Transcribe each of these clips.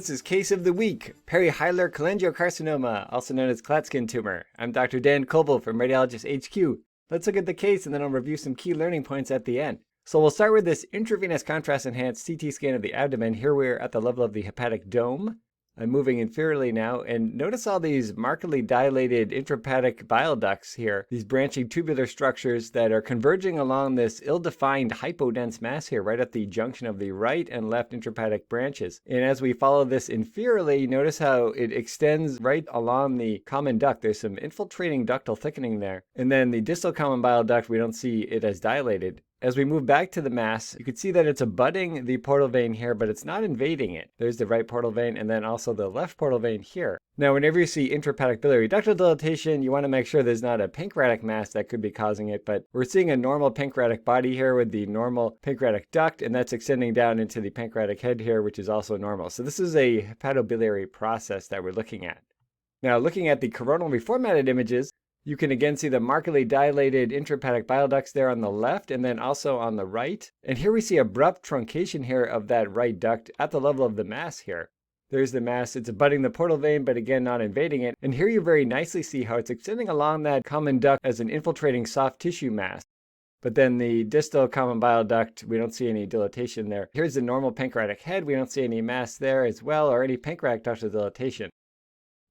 This is Case of the Week, Perihilar Cholangiocarcinoma, also known as Klatskin Tumor. I'm Dr. Dan Koble from Radiologist HQ. Let's look at the case and then I'll review some key learning points at the end. So we'll start with this intravenous contrast-enhanced CT scan of the abdomen. Here we're at the level of the hepatic dome. I'm moving inferiorly now, and notice all these markedly dilated intrahepatic bile ducts here, these branching tubular structures that are converging along this ill-defined hypodense mass here, right at the junction of the right and left intrahepatic branches. And as we follow this inferiorly, notice how it extends right along the common duct. There's some infiltrating ductal thickening there. And then the distal common bile duct, we don't see it as dilated. As we move back to the mass, you can see that it's abutting the portal vein here, but it's not invading it. There's the right portal vein and then also the left portal vein here. Now, whenever you see intrahepatic biliary ductal dilatation, you want to make sure there's not a pancreatic mass that could be causing it, but we're seeing a normal pancreatic body here with the normal pancreatic duct, and that's extending down into the pancreatic head here, which is also normal. So this is a hepatobiliary process that we're looking at. Now, looking at the coronal reformatted images, you can again see the markedly dilated intrahepatic bile ducts there on the left and then also on the right. And here we see abrupt truncation here of that right duct at the level of the mass here. There's the mass, it's abutting the portal vein, but again not invading it. And here you very nicely see how it's extending along that common duct as an infiltrating soft tissue mass. But then the distal common bile duct, we don't see any dilatation there. Here's the normal pancreatic head, we don't see any mass there as well or any pancreatic ductal dilatation.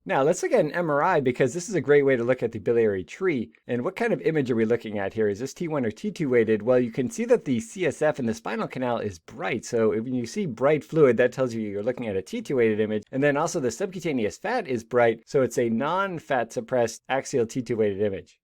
Now let's look at an MRI because this is a great way to look at the biliary tree. And what kind of image are we looking at here? Is this T1 or T2 weighted? Well, you can see that the CSF in the spinal canal is bright. So when you see bright fluid, that tells you you're looking at a T2 weighted image. And then also the subcutaneous fat is bright. So it's a non-fat suppressed axial T2 weighted image.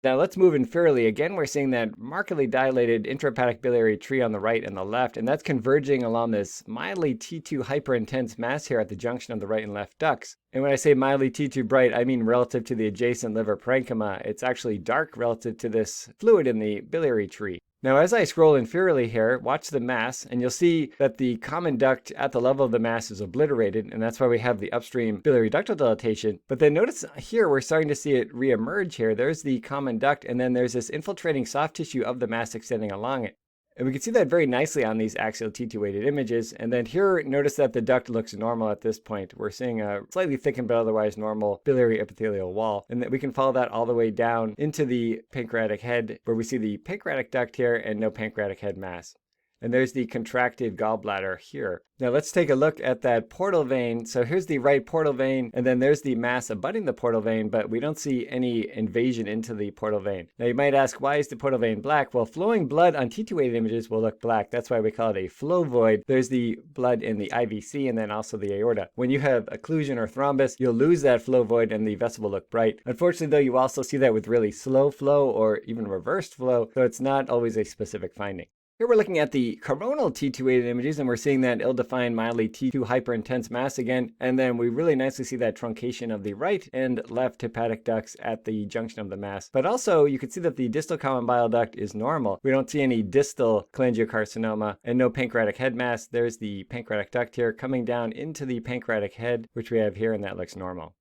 Now let's move inferiorly. Again, we're seeing that markedly dilated intrahepatic biliary tree on the right and the left, and that's converging along this mildly T2 hyperintense mass here at the junction of the right and left ducts. And when I say mildly T2 bright, I mean relative to the adjacent liver parenchyma. It's actually dark relative to this fluid in the biliary tree. Now, as I scroll inferiorly here, watch the mass, and you'll see that the common duct at the level of the mass is obliterated, and that's why we have the upstream biliary ductal dilatation. But then notice here, we're starting to see it reemerge here. There's the common duct, and then there's this infiltrating soft tissue of the mass extending along it. And we can see that very nicely on these axial T2 weighted images. And then here, notice that the duct looks normal at this point. We're seeing a slightly thickened but otherwise normal biliary epithelial wall. And that we can follow that all the way down into the pancreatic head, where we see the pancreatic duct here and no pancreatic head mass. And there's the contracted gallbladder here. Now let's take a look at that portal vein. So here's the right portal vein, and then there's the mass abutting the portal vein, but we don't see any invasion into the portal vein. Now you might ask, why is the portal vein black? Well, flowing blood on T2 weighted images will look black. That's why we call it a flow void. There's the blood in the IVC and then also the aorta. When you have occlusion or thrombus, you'll lose that flow void and the vessel will look bright. Unfortunately though, you also see that with really slow flow or even reversed flow, so it's not always a specific finding. Here we're looking at the coronal T2 weighted images, and we're seeing that ill-defined mildly T2 hyperintense mass again, and then we really nicely see that truncation of the right and left hepatic ducts at the junction of the mass. But also you can see that the distal common bile duct is normal. We don't see any distal cholangiocarcinoma and no pancreatic head mass. There's the pancreatic duct here coming down into the pancreatic head, which we have here, and that looks normal.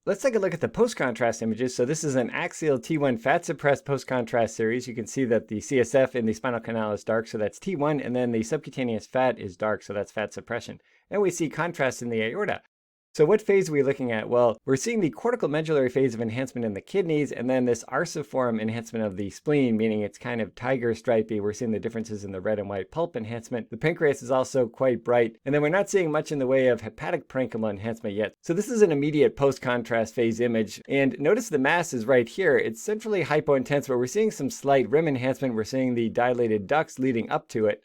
Let's take a look at the post-contrast images. So this is an axial T1 fat-suppressed post-contrast series. You can see that the CSF in the spinal canal is dark, so that's T1, and then the subcutaneous fat is dark, so that's fat suppression. And we see contrast in the aorta. So what phase are we looking at? Well, we're seeing the cortical medullary phase of enhancement in the kidneys, and then this arciform enhancement of the spleen, meaning it's kind of tiger stripy. We're seeing the differences in the red and white pulp enhancement. The pancreas is also quite bright, and then we're not seeing much in the way of hepatic parenchyma enhancement yet. So this is an immediate post-contrast phase image, and notice the mass is right here. It's centrally hypointense, but we're seeing some slight rim enhancement. We're seeing the dilated ducts leading up to it.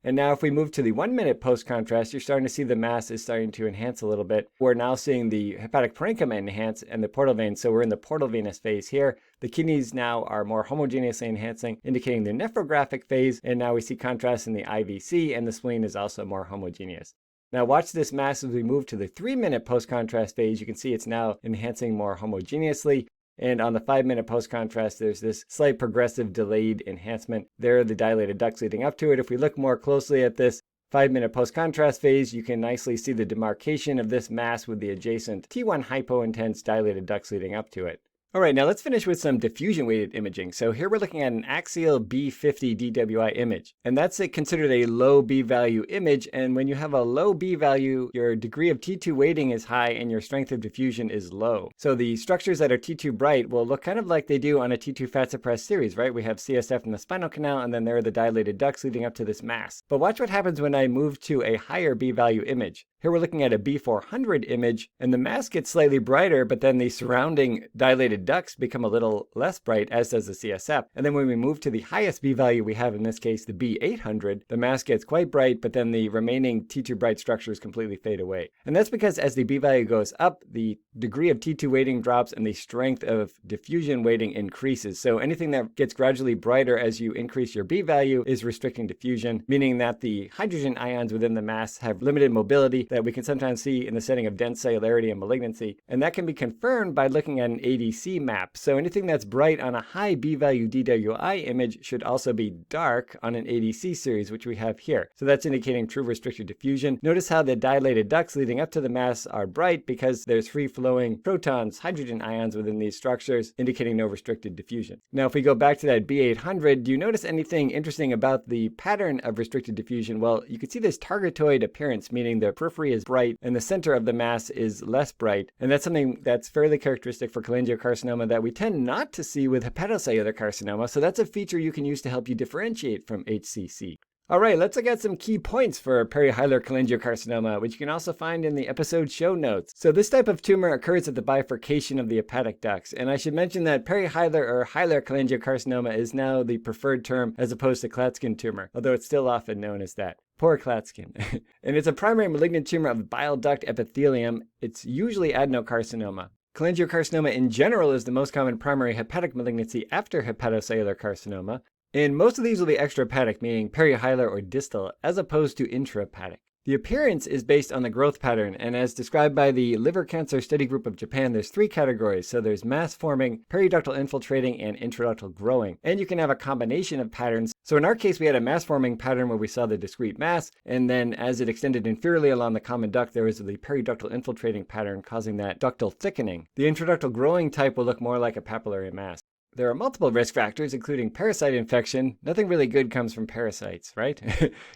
And now if we move to the 1 minute post-contrast, you're starting to see the mass is starting to enhance a little bit. We're now seeing the hepatic parenchyma enhance and the portal vein. So we're in the portal venous phase here. The kidneys now are more homogeneously enhancing, indicating the nephrographic phase. And now we see contrast in the IVC, and the spleen is also more homogeneous. Now watch this mass as we move to the 3 minute post-contrast phase. You can see it's now enhancing more homogeneously. And on the 5 minute post-contrast, there's this slight progressive delayed enhancement. There are the dilated ducts leading up to it. If we look more closely at this 5 minute post-contrast phase, you can nicely see the demarcation of this mass with the adjacent T1 hypointense dilated ducts leading up to it. All right, now let's finish with some diffusion-weighted imaging. So here we're looking at an axial B50 DWI image, and that's considered a low B-value image. And when you have a low B-value, your degree of T2 weighting is high and your strength of diffusion is low. So the structures that are T2 bright will look kind of like they do on a T2 fat-suppressed series, right? We have CSF in the spinal canal, and then there are the dilated ducts leading up to this mass. But watch what happens when I move to a higher B-value image. Here we're looking at a B400 image, and the mass gets slightly brighter, but then the surrounding dilated ducts become a little less bright, as does the CSF. And then when we move to the highest B value we have, in this case the B800, the mass gets quite bright, but then the remaining T2 bright structures completely fade away. And that's because as the B value goes up, the degree of T2 weighting drops and the strength of diffusion weighting increases. So anything that gets gradually brighter as you increase your B value is restricting diffusion, meaning that the hydrogen ions within the mass have limited mobility that we can sometimes see in the setting of dense cellularity and malignancy. And that can be confirmed by looking at an ADC map. So anything that's bright on a high B-value DWI image should also be dark on an ADC series, which we have here. So that's indicating true restricted diffusion. Notice how the dilated ducts leading up to the mass are bright because there's free-flowing protons, hydrogen ions within these structures, indicating no restricted diffusion. Now, if we go back to that B800, do you notice anything interesting about the pattern of restricted diffusion? Well, you can see this targetoid appearance, meaning the periphery is bright and the center of the mass is less bright. And that's something that's fairly characteristic for cholangiocarcinoma that we tend not to see with hepatocellular carcinoma. So that's a feature you can use to help you differentiate from HCC. All right, let's look at some key points for perihilar cholangiocarcinoma, which you can also find in the episode show notes. So this type of tumor occurs at the bifurcation of the hepatic ducts. And I should mention that perihilar or hilar cholangiocarcinoma is now the preferred term as opposed to Klatskin tumor, although it's still often known as that. Poor Klatskin. And it's a primary malignant tumor of the bile duct epithelium. It's usually adenocarcinoma. Cholangiocarcinoma in general is the most common primary hepatic malignancy after hepatocellular carcinoma. And most of these will be extrahepatic, meaning perihilar or distal, as opposed to intrahepatic. The appearance is based on the growth pattern, and as described by the Liver Cancer Study Group of Japan, there's three categories. So there's mass forming, periductal infiltrating, and intraductal growing. And you can have a combination of patterns. So in our case, we had a mass forming pattern where we saw the discrete mass, and then as it extended inferiorly along the common duct, there was the periductal infiltrating pattern causing that ductal thickening. The intraductal growing type will look more like a papillary mass. There are multiple risk factors, including parasite infection. Nothing really good comes from parasites, right?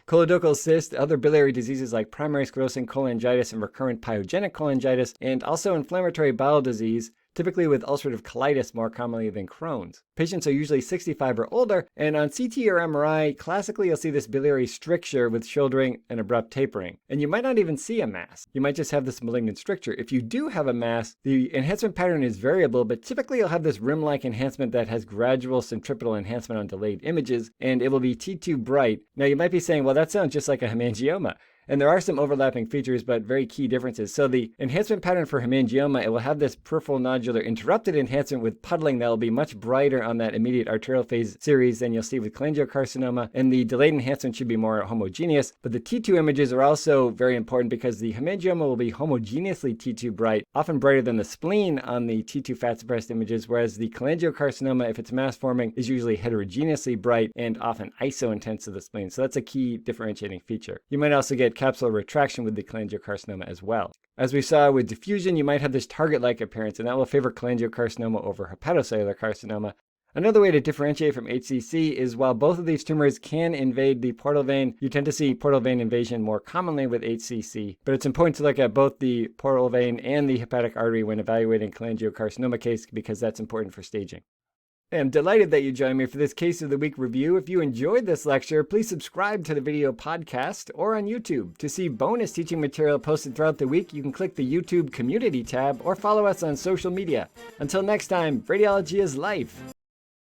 Choledochal cyst, other biliary diseases like primary sclerosing cholangitis and recurrent pyogenic cholangitis, and also inflammatory bowel disease, typically with ulcerative colitis more commonly than Crohn's. Patients are usually 65 or older, and on CT or MRI, classically you'll see this biliary stricture with shouldering and abrupt tapering. And you might not even see a mass. You might just have this malignant stricture. If you do have a mass, the enhancement pattern is variable, but typically you'll have this rim-like enhancement that has gradual centripetal enhancement on delayed images, and it will be T2 bright. Now you might be saying, well, that sounds just like a hemangioma. And there are some overlapping features, but very key differences. So the enhancement pattern for hemangioma, it will have this peripheral nodular interrupted enhancement with puddling that will be much brighter on that immediate arterial phase series than you'll see with cholangiocarcinoma. And the delayed enhancement should be more homogeneous. But the T2 images are also very important because the hemangioma will be homogeneously T2 bright, often brighter than the spleen on the T2 fat suppressed images, whereas the cholangiocarcinoma, if it's mass forming, is usually heterogeneously bright and often iso-intense to the spleen. So that's a key differentiating feature. You might also get capsular retraction with the cholangiocarcinoma as well. As we saw with diffusion, you might have this target-like appearance, and that will favor cholangiocarcinoma over hepatocellular carcinoma. Another way to differentiate from HCC is while both of these tumors can invade the portal vein, you tend to see portal vein invasion more commonly with HCC. But it's important to look at both the portal vein and the hepatic artery when evaluating cholangiocarcinoma case because that's important for staging. I'm delighted that you joined me for this Case of the Week review. If you enjoyed this lecture, please subscribe to the video podcast or on YouTube. To see bonus teaching material posted throughout the week, you can click the YouTube community tab or follow us on social media. Until next time, radiology is life.